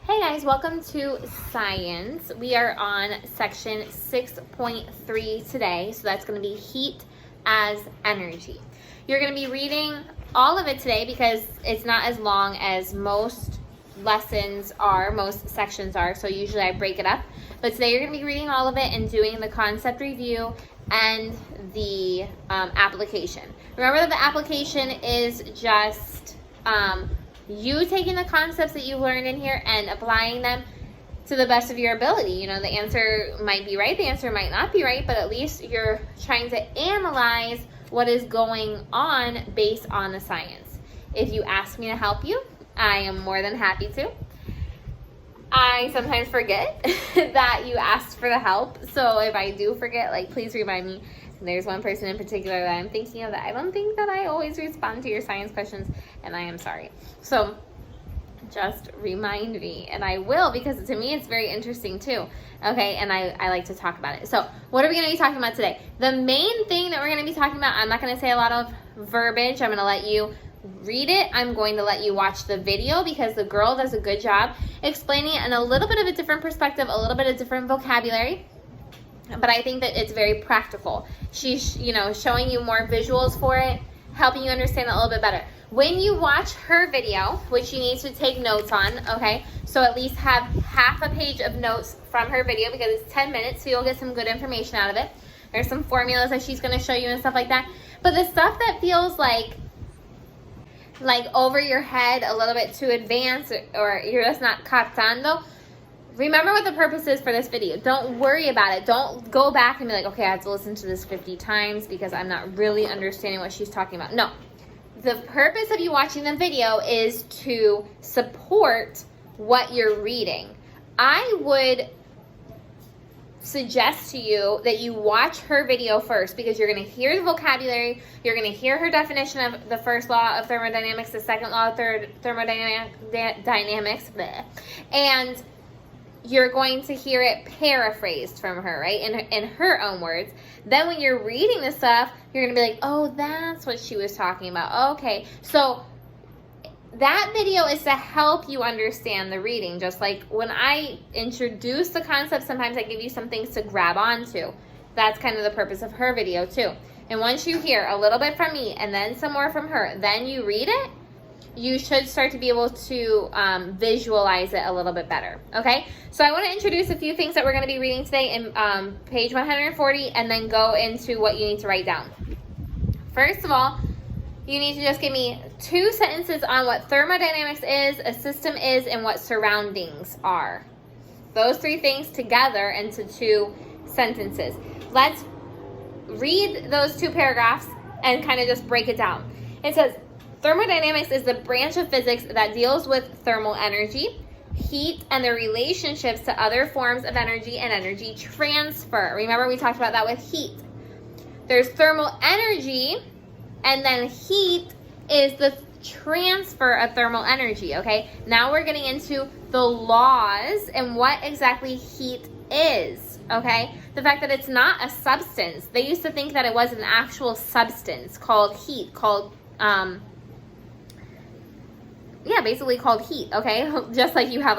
Hey guys, welcome to Science. We are on section 6.3 today, so that's going to be heat as energy. You're going to be reading all of it today because it's not as long as most lessons are, most sections are, so usually I break it up. But today you're going to be reading all of it and doing the concept review and the application. Remember that the application is just you taking the concepts that you've learned in here and applying them to the best of your ability. You know, the answer might be right, the answer might not be right, but at least you're trying to analyze what is going on based on the science. If you ask me to help you, I am more than happy to. I sometimes forget that you asked for the help, so if I do forget, please remind me. There's one person in particular that I'm thinking of that I don't think that I always respond to your science questions, and I am sorry. So just remind me, and I will, because to me it's very interesting too. Okay, and I like to talk about it. So what are we going to be talking about today? The main thing that we're going to be talking about, I'm not going to say a lot of verbiage. I'm going to let you read it. I'm going to let you watch the video because the girl does a good job explaining it in a little bit of a different perspective, a little bit of different vocabulary. But I think that it's very practical. She's, showing you more visuals for it, helping you understand it a little bit better. When you watch her video, which you need to take notes on, okay, so at least have half a page of notes from her video because it's 10 minutes, so you'll get some good information out of it. There's some formulas that she's going to show you and stuff like that. But the stuff that feels like over your head, a little bit too advanced, or you're just not captando, remember what the purpose is for this video. Don't worry about it. Don't go back and be like, okay, I have to listen to this 50 times because I'm not really understanding what she's talking about. No. The purpose of you watching the video is to support what you're reading. I would suggest to you that you watch her video first because you're going to hear the vocabulary, you're going to hear her definition of the first law of thermodynamics, the second law of thermodynamics, and you're going to hear it paraphrased from her, right? In her own words. Then when you're reading the stuff, you're going to be like, oh, that's what she was talking about. Okay. So that video is to help you understand the reading. Just like when I introduce the concept, sometimes I give you some things to grab onto. That's kind of the purpose of her video too. And once you hear a little bit from me and then some more from her, then you read it, you should start to be able to visualize it a little bit better, okay? So I want to introduce a few things that we're going to be reading today in page 140 and then go into what you need to write down. First of all, you need to just give me 2 sentences on what thermodynamics is, a system is, and what surroundings are. Those 3 things together into 2 sentences. Let's read those 2 paragraphs and kind of just break it down. It says, thermodynamics is the branch of physics that deals with thermal energy, heat, and their relationships to other forms of energy and energy transfer. Remember, we talked about that with heat. There's thermal energy, and then heat is the transfer of thermal energy, okay? Now we're getting into the laws and what exactly heat is, okay? The fact that it's not a substance. They used to think that it was an actual substance called heat, called basically called heat, okay? Just like you have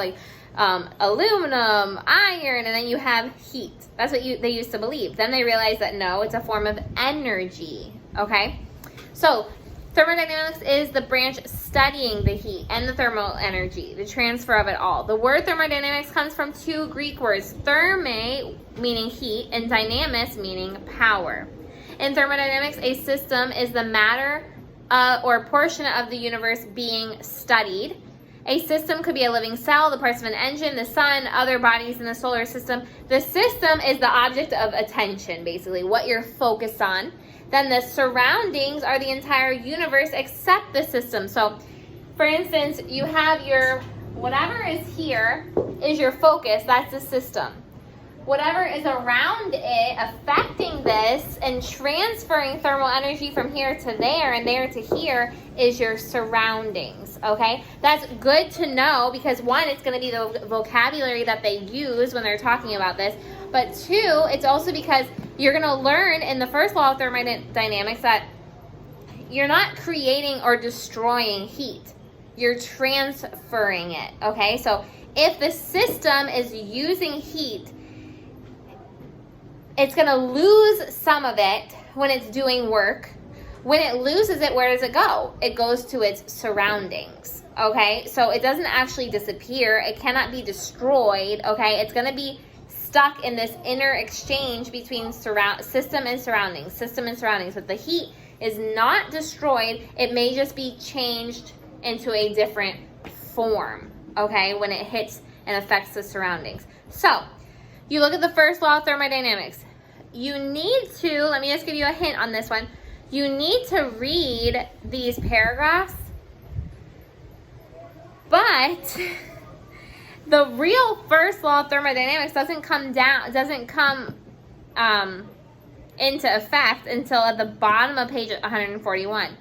aluminum, iron, and then you have heat. That's what they used to believe. Then they realized that no, it's a form of energy, okay? So thermodynamics is the branch studying the heat and the thermal energy, the transfer of it all. The word thermodynamics comes from 2 Greek words, therme, meaning heat, and dynamis, meaning power. In thermodynamics, a system is the matter or portion of the universe being studied. A system could be a living cell, the parts of an engine, the sun, other bodies in the solar system. The system is the object of attention, basically, what you're focused on. Then the surroundings are the entire universe except the system. So, for instance, you have whatever is here is your focus, that's the system. Whatever is around it affecting this and transferring thermal energy from here to there and there to here is your surroundings, okay? That's good to know because 1, it's going to be the vocabulary that they use when they're talking about this. But 2, it's also because you're going to learn in the first law of thermodynamics that you're not creating or destroying heat. you're transferring it, okay? So if the system is using heat, it's going to lose some of it when it's doing work. When it loses it, where does it go? It goes to its surroundings, okay? So it doesn't actually disappear. It cannot be destroyed, okay? It's going to be stuck in this inner exchange between system and surroundings, But the heat is not destroyed. It may just be changed into a different form, okay, when it hits and affects the surroundings. So you look at the first law of thermodynamics. You need to, let me just give you a hint on this one. You need to read these paragraphs, but the real first law of thermodynamics doesn't come into effect until at the bottom of page 141.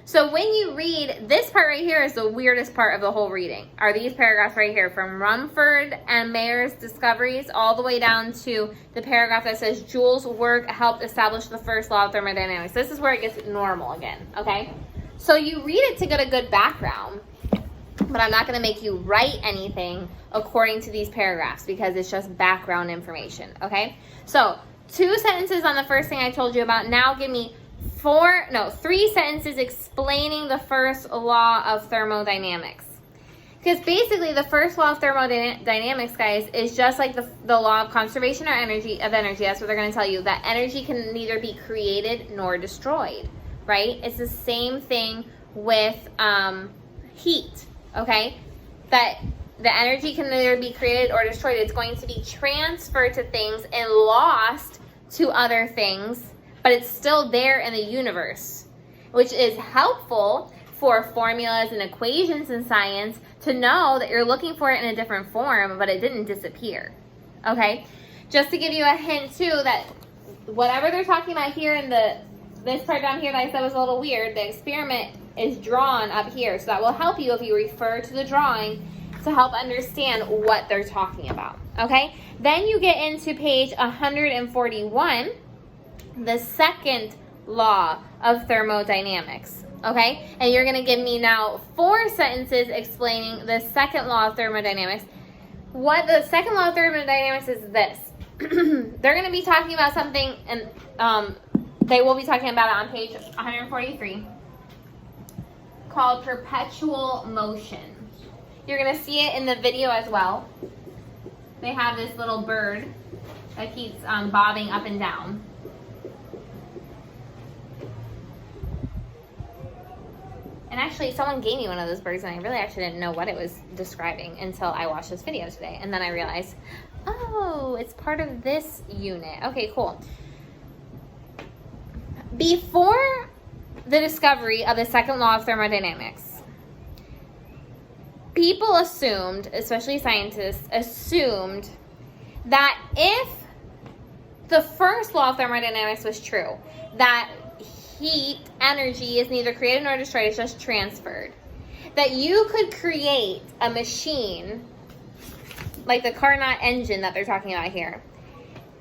So when you read, this part right here is the weirdest part of the whole reading, are these paragraphs right here, from Rumford and Mayer's discoveries all the way down to the paragraph that says Joule's work helped establish the first law of thermodynamics. This is where it gets normal again, okay? So you read it to get a good background, but I'm not going to make you write anything according to these paragraphs because it's just background information, okay? So 2 sentences on the first thing I told you about. Now give me 3 sentences explaining the first law of thermodynamics. Because basically the first law of thermodynamics, guys, is just like the law of conservation or energy. That's what they're going to tell you, that energy can neither be created nor destroyed, right? It's the same thing with heat, okay? That the energy can neither be created or destroyed. It's going to be transferred to things and lost to other things, but it's still there in the universe, which is helpful for formulas and equations in science to know that you're looking for it in a different form, but it didn't disappear, okay? Just to give you a hint, too, that whatever they're talking about here in this part down here that I said was a little weird, the experiment is drawn up here, so that will help you if you refer to the drawing to help understand what they're talking about, okay? Then you get into page 141, the second law of thermodynamics, okay? And you're going to give me now 4 sentences explaining the second law of thermodynamics. What the second law of thermodynamics is this. They're going to be talking about something, and they will be talking about it on page 143, called perpetual motion. You're going to see it in the video as well. They have this little bird that keeps bobbing up and down. And actually, someone gave me one of those birds, and I really actually didn't know what it was describing until I watched this video today. And then I realized, oh, it's part of this unit. Okay, cool. Before the discovery of the second law of thermodynamics, people assumed, especially scientists, assumed that if the first law of thermodynamics was true, that heat, energy, is neither created nor destroyed, it's just transferred, that you could create a machine, like the Carnot engine that they're talking about here,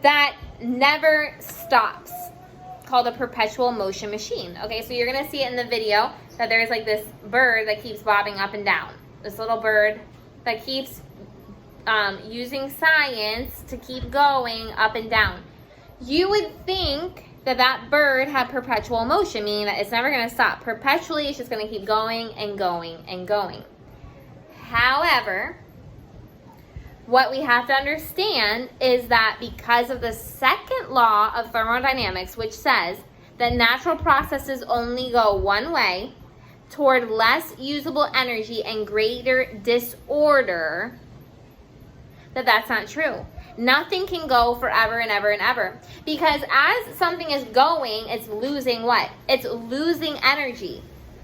that never stops, called a perpetual motion machine. Okay, so you're going to see it in the video that there's like this bird that keeps bobbing up and down. This little bird that keeps using science to keep going up and down. You would think that that bird had perpetual motion, meaning that it's never going to stop. Perpetually, it's just going to keep going and going and going. However, what we have to understand is that because of the second law of thermodynamics, which says that natural processes only go one way, toward less usable energy and greater disorder, that's not true. Nothing can go forever and ever and ever. Because as something is going, it's losing what? It's losing energy.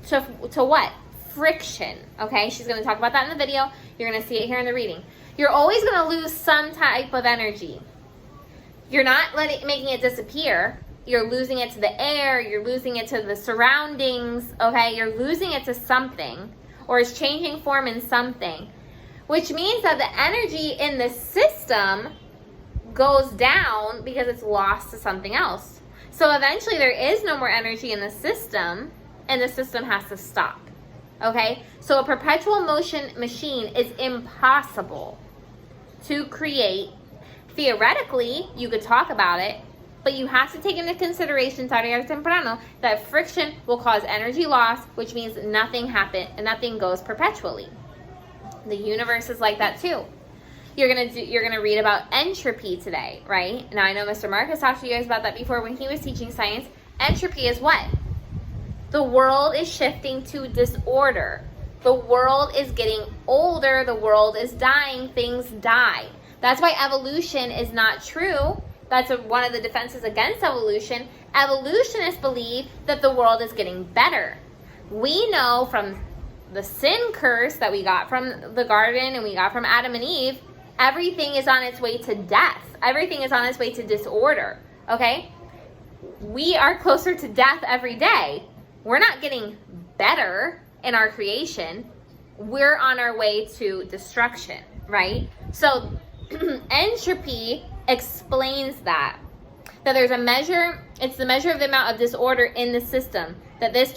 To what? Friction. Okay, she's going to talk about that in the video. You're going to see it here in the reading. You're always going to lose some type of energy. You're not making it disappear. You're losing it to the air, you're losing it to the surroundings, okay? You're losing it to something, or it's changing form in something, which means that the energy in the system goes down because it's lost to something else. So eventually there is no more energy in the system, and the system has to stop, okay? So a perpetual motion machine is impossible to create. Theoretically, you could talk about it, but you have to take into consideration, tarde o temprano, that friction will cause energy loss, which means nothing goes perpetually. The universe is like that too. You're gonna read about entropy today, right? Now I know Mr. Marcus talked to you guys about that before when he was teaching science. Entropy is what? The world is shifting to disorder. The world is getting older. The world is dying. Things die. That's why evolution is not true. That's one of the defenses against evolution. Evolutionists believe that the world is getting better. We know from the sin curse that we got from the garden and we got from Adam and Eve, everything is on its way to death. Everything is on its way to disorder, okay? We are closer to death every day. We're not getting better in our creation. We're on our way to destruction, right? So entropy explains that there's a measure, it's the measure of the amount of disorder in the system, that this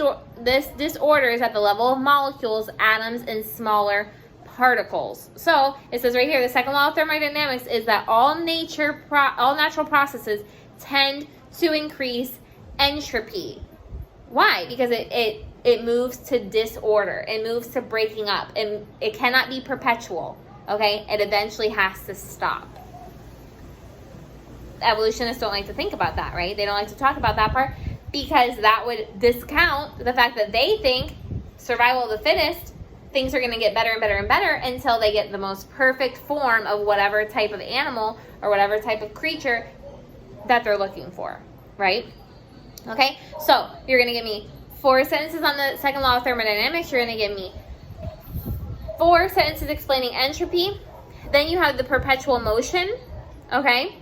disorder is at the level of molecules, atoms, and smaller particles. So it says right here, the second law of thermodynamics is that all natural processes tend to increase entropy. Why? Because it moves to disorder. It moves to breaking up. And it cannot be perpetual. Okay? It eventually has to stop. Evolutionists don't like to think about that, right? They don't like to talk about that part because that would discount the fact that they think survival of the fittest, things are going to get better and better and better until they get the most perfect form of whatever type of animal or whatever type of creature that they're looking for, right? Okay, so you're going to give me 4 sentences on the second law of thermodynamics. You're going to give me 4 sentences explaining entropy. Then you have the perpetual motion, okay?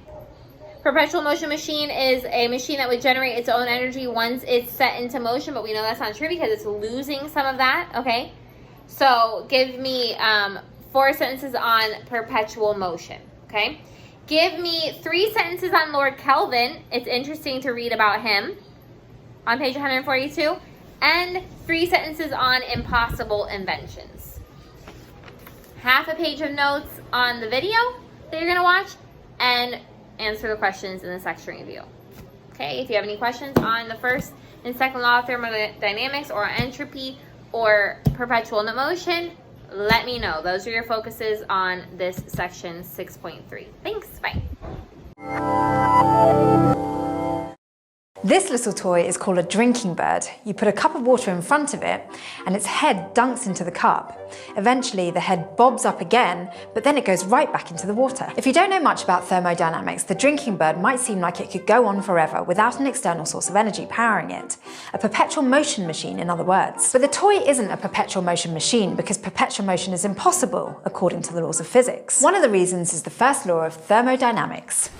Perpetual motion machine is a machine that would generate its own energy once it's set into motion, but we know that's not true because it's losing some of that, okay? So give me 4 sentences on perpetual motion, okay? Give me 3 sentences on Lord Kelvin. It's interesting to read about him on page 142. And 3 sentences on impossible inventions. Half a page of notes on the video that you're going to watch and answer the questions in the section review. Okay, if you have any questions on the first and second law of thermodynamics or entropy or perpetual motion, let me know. Those are your focuses on this section 6.3. Thanks, bye. This little toy is called a drinking bird. You put a cup of water in front of it and its head dunks into the cup. Eventually the head bobs up again, but then it goes right back into the water. If you don't know much about thermodynamics, the drinking bird might seem like it could go on forever without an external source of energy powering it. A perpetual motion machine, in other words. But the toy isn't a perpetual motion machine because perpetual motion is impossible according to the laws of physics. One of the reasons is the first law of thermodynamics.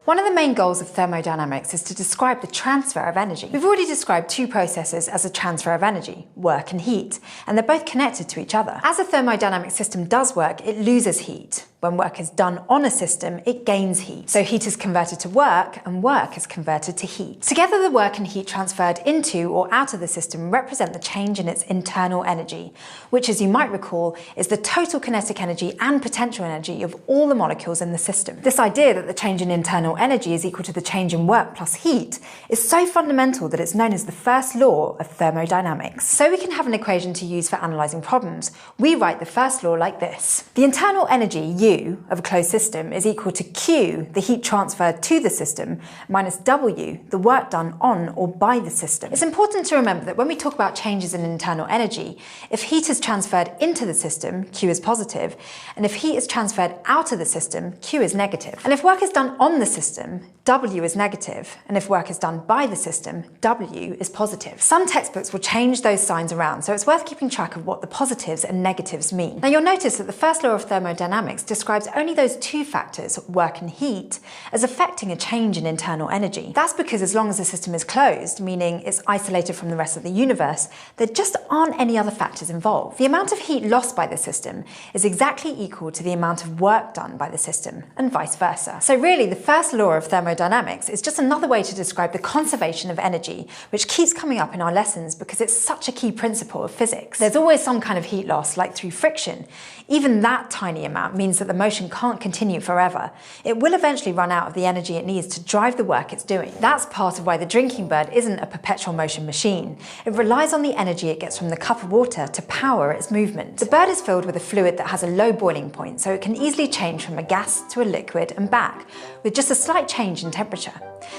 One of the main goals of thermodynamics is to describe the transfer of energy. We've already described 2 processes as a transfer of energy, work and heat, and they're both connected to each other. As a thermodynamic system does work, it loses heat. When work is done on a system, it gains heat. So heat is converted to work and work is converted to heat. Together, the work and heat transferred into or out of the system represent the change in its internal energy, which, as you might recall, is the total kinetic energy and potential energy of all the molecules in the system. This idea that the change in internal energy is equal to the change in work plus heat is so fundamental that it's known as the first law of thermodynamics. So we can have an equation to use for analysing problems. We write the first law like this. The internal energy, U, of a closed system is equal to Q, the heat transferred to the system, minus W, the work done on or by the system. It's important to remember that when we talk about changes in internal energy, if heat is transferred into the system, Q is positive, and if heat is transferred out of the system, Q is negative. And if work is done on the system, W is negative, and if work is done by the system, W is positive. Some textbooks will change those signs around, so it's worth keeping track of what the positives and negatives mean. Now you'll notice that the first law of thermodynamics describes only those two factors, work and heat, as affecting a change in internal energy. That's because as long as the system is closed, meaning it's isolated from the rest of the universe, there just aren't any other factors involved. The amount of heat lost by the system is exactly equal to the amount of work done by the system, and vice versa. So really, the first law of thermodynamics is just another way to describe the conservation of energy, which keeps coming up in our lessons because it's such a key principle of physics. There's always some kind of heat loss, like through friction. Even that tiny amount means that the motion can't continue forever. It will eventually run out of the energy it needs to drive the work it's doing. That's part of why the drinking bird isn't a perpetual motion machine. It relies on the energy it gets from the cup of water to power its movement. The bird is filled with a fluid that has a low boiling point, so it can easily change from a gas to a liquid and back, with just a slight change in temperature.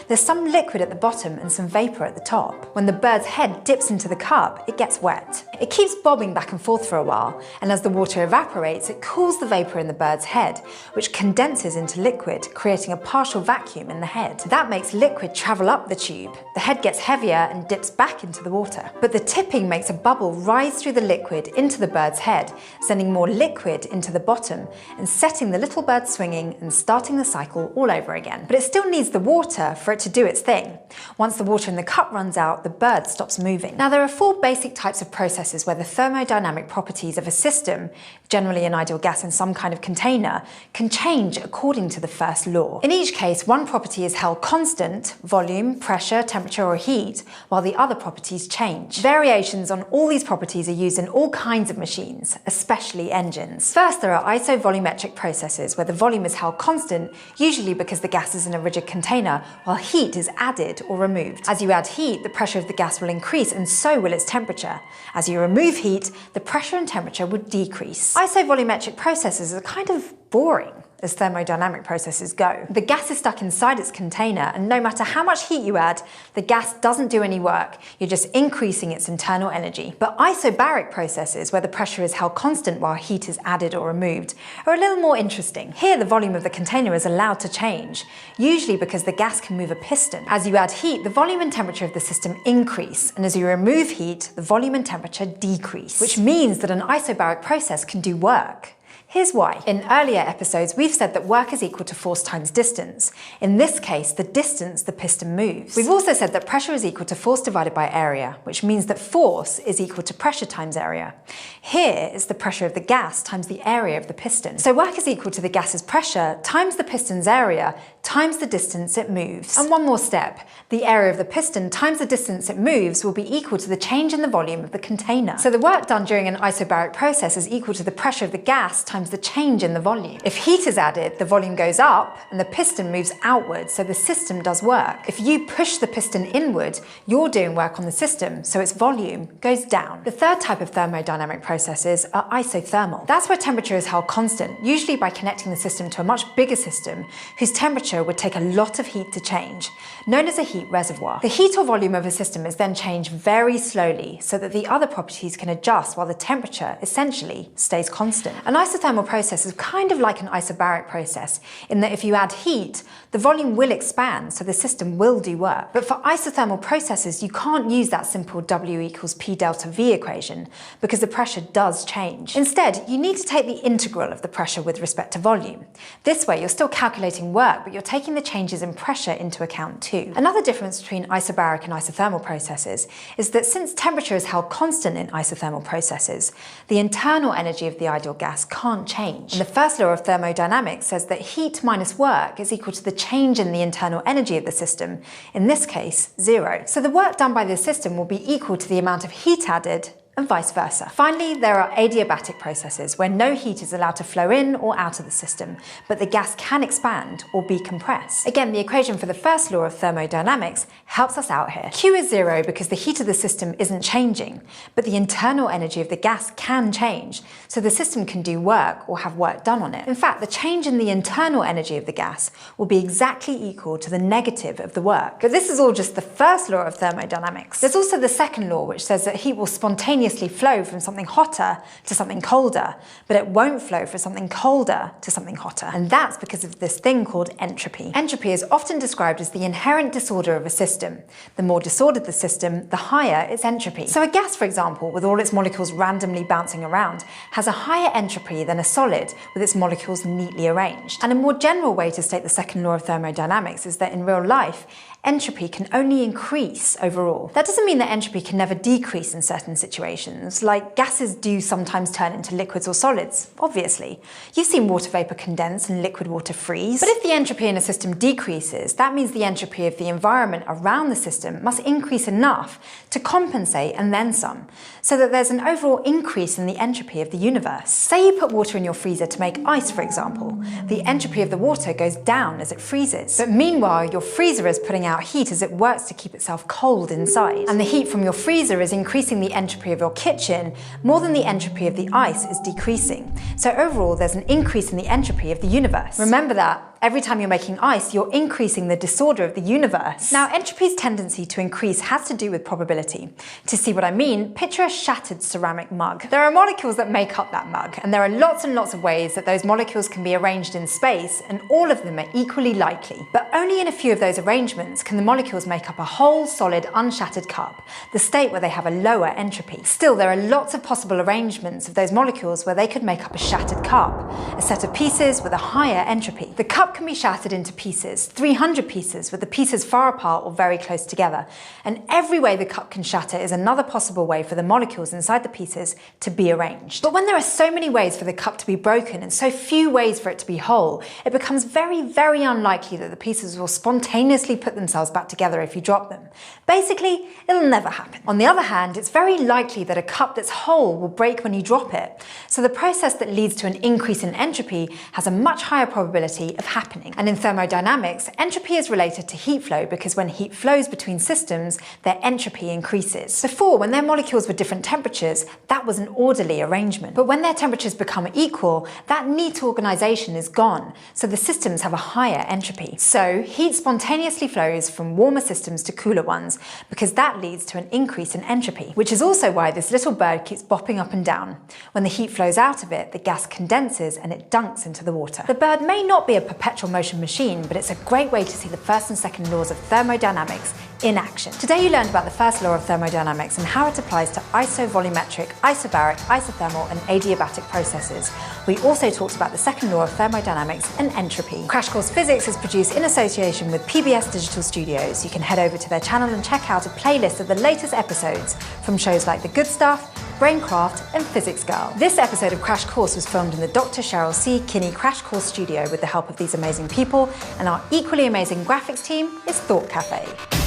There's some liquid at the bottom and some vapor at the top. When the bird's head dips into the cup, it gets wet. It keeps bobbing back and forth for a while, and as the water evaporates, it cools the vapor in the bird's head, which condenses into liquid, creating a partial vacuum in the head. That makes liquid travel up the tube. The head gets heavier and dips back into the water. But the tipping makes a bubble rise through the liquid into the bird's head, sending more liquid into the bottom and setting the little bird swinging and starting the cycle all over again. But it still needs the water for it to do its thing. Once the water in the cup runs out, the bird stops moving. Now, there are four basic types of processes where the thermodynamic properties of a system, generally an ideal gas in some kind of container, can change according to the first law. In each case, one property is held constant, volume, pressure, temperature, or heat, while the other properties change. Variations on all these properties are used in all kinds of machines, especially engines. First, there are isovolumetric processes where the volume is held constant, usually because the gas is in a rigid container, while heat is added or removed. As you add heat, the pressure of the gas will increase and so will its temperature. As you remove heat, the pressure and temperature would decrease. Isovolumetric processes are kind of boring as thermodynamic processes go. The gas is stuck inside its container, and no matter how much heat you add, the gas doesn't do any work. You're just increasing its internal energy. But isobaric processes, where the pressure is held constant while heat is added or removed, are a little more interesting. Here, the volume of the container is allowed to change, usually because the gas can move a piston. As you add heat, the volume and temperature of the system increase, and as you remove heat, the volume and temperature decrease, which means that an isobaric process can do work. Here's why. In earlier episodes, we've said that work is equal to force times distance. In this case, the distance the piston moves. We've also said that pressure is equal to force divided by area, which means that force is equal to pressure times area. Here is the pressure of the gas times the area of the piston. So work is equal to the gas's pressure times the piston's area times the distance it moves. And one more step. The area of the piston times the distance it moves will be equal to the change in the volume of the container. So the work done during an isobaric process is equal to the pressure of the gas times the change in the volume. If heat is added, the volume goes up and the piston moves outward, so the system does work. If you push the piston inward, you're doing work on the system, so its volume goes down. The third type of thermodynamic processes are isothermal. That's where temperature is held constant, usually by connecting the system to a much bigger system whose temperature would take a lot of heat to change, known as a heat reservoir. The heat or volume of a system is then changed very slowly so that the other properties can adjust while the temperature essentially stays constant. An isothermal process is kind of like an isobaric process in that if you add heat, the volume will expand, so the system will do work. But for isothermal processes, you can't use that simple W equals P delta V equation because the pressure does change. Instead, you need to take the integral of the pressure with respect to volume. This way, you're still calculating work, but you're taking the changes in pressure into account too. Another difference between isobaric and isothermal processes is that since temperature is held constant in isothermal processes, the internal energy of the ideal gas can't change. And the first law of thermodynamics says that heat minus work is equal to the change in the internal energy of the system, in this case, 0. So the work done by the system will be equal to the amount of heat added and vice versa. Finally, there are adiabatic processes where no heat is allowed to flow in or out of the system, but the gas can expand or be compressed. Again, the equation for the first law of thermodynamics helps us out here. Q is 0 because the heat of the system isn't changing, but the internal energy of the gas can change, so the system can do work or have work done on it. In fact, the change in the internal energy of the gas will be exactly equal to the negative of the work. But this is all just the first law of thermodynamics. There's also the second law, which says that heat will spontaneously spontaneously flow from something hotter to something colder, but it won't flow from something colder to something hotter. And that's because of this thing called entropy. Entropy is often described as the inherent disorder of a system. The more disordered the system, the higher its entropy. So a gas, for example, with all its molecules randomly bouncing around, has a higher entropy than a solid with its molecules neatly arranged. And a more general way to state the second law of thermodynamics is that in real life, entropy can only increase overall. That doesn't mean that entropy can never decrease in certain situations, like gases do sometimes turn into liquids or solids, obviously. You've seen water vapor condense and liquid water freeze. But if the entropy in a system decreases, that means the entropy of the environment around the system must increase enough to compensate and then some, so that there's an overall increase in the entropy of the universe. Say you put water in your freezer to make ice, for example. The entropy of the water goes down as it freezes. But meanwhile, your freezer is putting out heat as it works to keep itself cold inside. And the heat from your freezer is increasing the entropy of your kitchen more than the entropy of the ice is decreasing. So overall, there's an increase in the entropy of the universe. Remember that. Every time you're making ice, you're increasing the disorder of the universe. Now, entropy's tendency to increase has to do with probability. To see what I mean, picture a shattered ceramic mug. There are molecules that make up that mug, and there are lots and lots of ways that those molecules can be arranged in space, and all of them are equally likely. But only in a few of those arrangements can the molecules make up a whole, solid, unshattered cup, the state where they have a lower entropy. Still, there are lots of possible arrangements of those molecules where they could make up a shattered cup, a set of pieces with a higher entropy. The cup can be shattered into pieces, 300 pieces, with the pieces far apart or very close together. And every way the cup can shatter is another possible way for the molecules inside the pieces to be arranged. But when there are so many ways for the cup to be broken and so few ways for it to be whole, it becomes very, very unlikely that the pieces will spontaneously put themselves back together if you drop them. Basically, it'll never happen. On the other hand, it's very likely that a cup that's whole will break when you drop it. So the process that leads to an increase in entropy has a much higher probability of happening. And in thermodynamics, entropy is related to heat flow because when heat flows between systems, their entropy increases. Before, when their molecules were different temperatures, that was an orderly arrangement. But when their temperatures become equal, that neat organization is gone, so the systems have a higher entropy. So heat spontaneously flows from warmer systems to cooler ones because that leads to an increase in entropy, which is also why this little bird keeps bopping up and down. When the heat flows out of it, the gas condenses and it dunks into the water. The bird may not be a perpetual motion machine, but it's a great way to see the first and second laws of thermodynamics in action. Today you learned about the first law of thermodynamics and how it applies to isovolumetric, isobaric, isothermal and adiabatic processes. We also talked about the second law of thermodynamics and entropy. Crash Course Physics is produced in association with PBS Digital Studios. You can head over to their channel and check out a playlist of the latest episodes from shows like The Good Stuff, Braincraft and Physics Girl. This episode of Crash Course was filmed in the Dr. Cheryl C. Kinney Crash Course studio with the help of these amazing people, and our equally amazing graphics team is Thought Cafe.